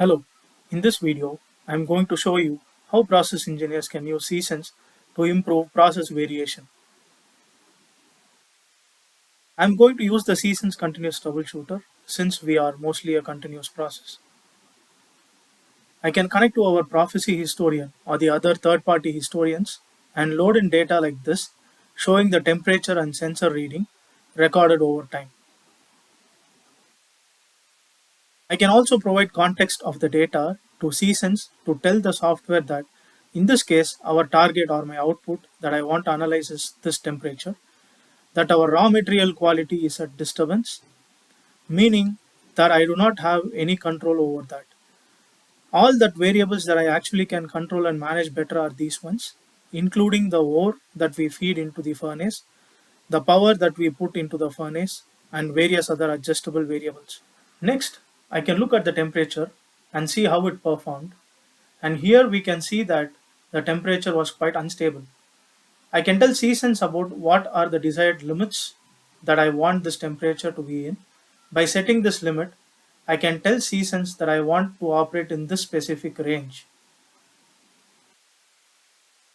Hello, in this video, I am going to show you how process engineers can use CSense to improve process variation. I am going to use the CSense Continuous Troubleshooter since we are mostly a continuous process. I can connect to our Proficy Historian or the other third-party historians and load in data like this, showing the temperature and sensor reading recorded over time. I can also provide context of the data to CSense to tell the software that in this case, our target or my output that I want to analyze is this temperature, that our raw material quality is at disturbance, meaning that I do not have any control over that. All that variables that I actually can control and manage better are these ones, including the ore that we feed into the furnace, the power that we put into the furnace, and various other adjustable variables. Next, I can look at the temperature and see how it performed. And here we can see that the temperature was quite unstable. I can tell CSense about what are the desired limits that I want this temperature to be in. By setting this limit, I can tell CSense that I want to operate in this specific range.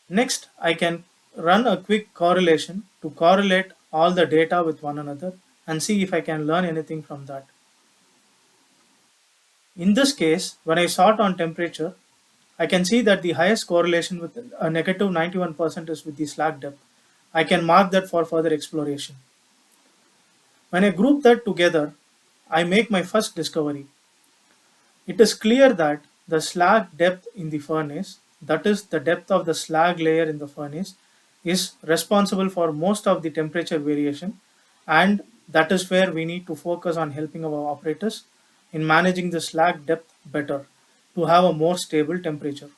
Next, I can run a quick correlation to correlate all the data with one another and see if I can learn anything from that. In this case, when I sort on temperature, I can see that the highest correlation with a negative 91% is with the slag depth. I can mark that for further exploration. When I group that together, I make my first discovery. It is clear that the slag depth in the furnace, that is the depth of the slag layer in the furnace, is responsible for most of the temperature variation, and that is where we need to focus on helping our operators in managing the slag depth better to have a more stable temperature.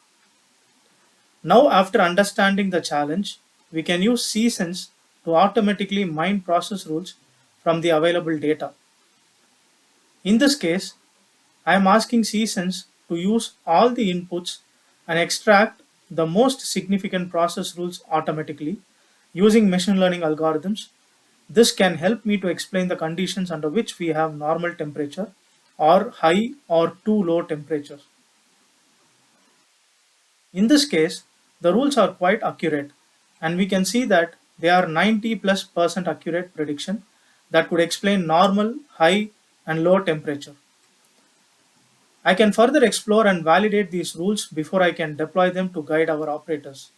Now, after understanding the challenge, we can use CSense to automatically mine process rules from the available data. In this case, I am asking CSense to use all the inputs and extract the most significant process rules automatically using machine learning algorithms. This can help me to explain the conditions under which we have normal temperature or high or too low temperatures. In this case, the rules are quite accurate, and we can see that they are 90+% accurate prediction that could explain normal, high, and low temperature. I can further explore and validate these rules before I can deploy them to guide our operators.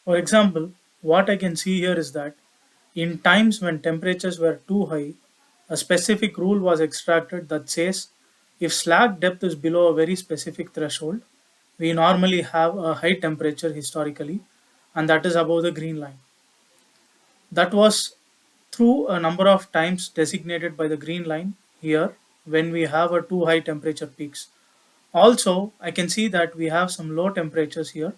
For example, what I can see here is that in times when temperatures were too high, a specific rule was extracted that says if slag depth is below a very specific threshold, we normally have a high temperature historically, and that is above the green line. That was through a number of times designated by the green line here when we have a too high temperature peaks. Also, I can see that we have some low temperatures here,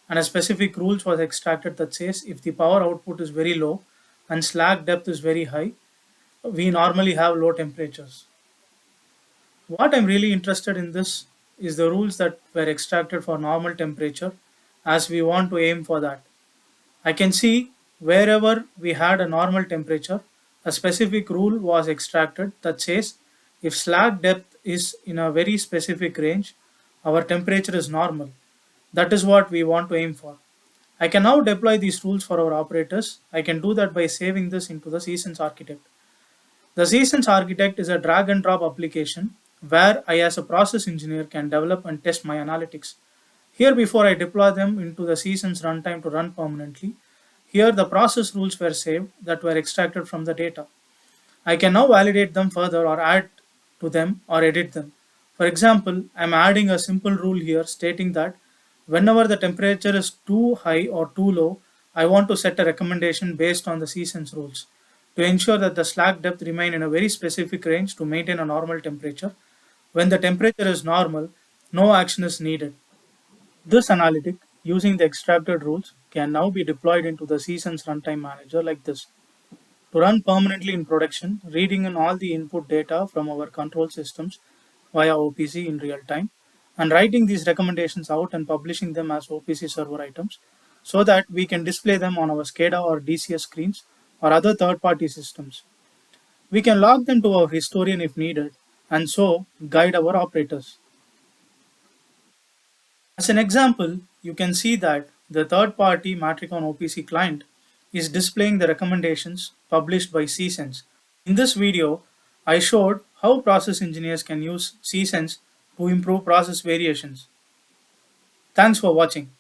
and a specific rules was extracted that says if the power output is very low and slag depth is very high, we normally have low temperatures. What I'm really interested in this is the rules that were extracted for normal temperature as we want to aim for that. I can see wherever we had a normal temperature, a specific rule was extracted that says if slag depth is in a very specific range, our temperature is normal. That is what we want to aim for. I can now deploy these rules for our operators. I can do that by saving this into the CSense architect. The CSense architect is a drag and drop application where I as a process engineer can develop and test my analytics. Here before I deploy them into the CSense runtime to run permanently, here the process rules were saved that were extracted from the data. I can now validate them further or add to them or edit them. For example, I am adding a simple rule here stating that whenever the temperature is too high or too low, I want to set a recommendation based on the CSense rules to ensure that the slag depth remain in a very specific range to maintain a normal temperature. When the temperature is normal, no action is needed. This analytic, using the extracted rules, can now be deployed into the CSense runtime manager like this. To run permanently in production, reading in all the input data from our control systems via OPC in real time, and writing these recommendations out and publishing them as OPC server items so that we can display them on our SCADA or DCS screens or other third-party systems. We can log them to our historian if needed, and so guide our operators. As an example, you can see that the third-party Matricon OPC client is displaying the recommendations published by CSense. In this video, I showed how process engineers can use CSense to improve process variations. Thanks for watching.